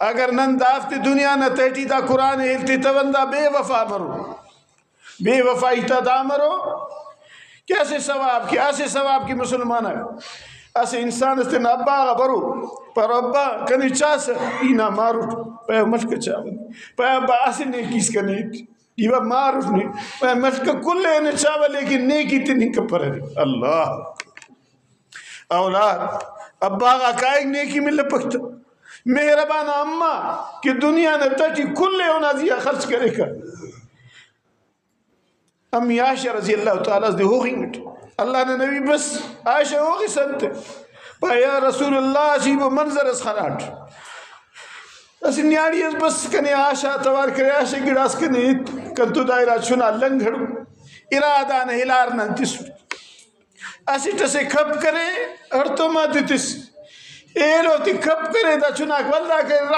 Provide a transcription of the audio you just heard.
اگر نن دافت دنیا نہ تیٹی دا قرآن ہلتی توندا بے وفا مرو بے وفائی تا دا مرو کیسے ثواب کی ایسے ثواب کی مسلمان ہے ایسے انسان استن ابا برو پر ابا کنی چاس اینا معروف پہ مشک چاول پہ ابا ایسے نیکیس کا نیک یہ معروف نہیں پہ مشک کل اینے چاول لیکن نیکی تنی کپر ہے اللہ اولاد ابا آگا کائک نیکی میں لپکتا مہربان اممہ کہ دنیا نے تٹی کل ہونا دیا خرچ کرے کا امی عائشہ رضی اللہ تعالیٰ دے ہوگی مٹ اللہ نے نبی بس عائشہ ہوگی سنتے پا یا رسول اللہ عجیب و منظر اس خراٹ اسی نیاری اس بس کنے عائشہ توار کرے عائشہ گڑاس کنے کنتو دائرہ چنا لنگھڑو ارادہ نے ہلار ننتس اسی ٹسے کھپ کرے اور تو ماں دیتس ایلو تی کھپ کرے دا چنا کولدہ کرے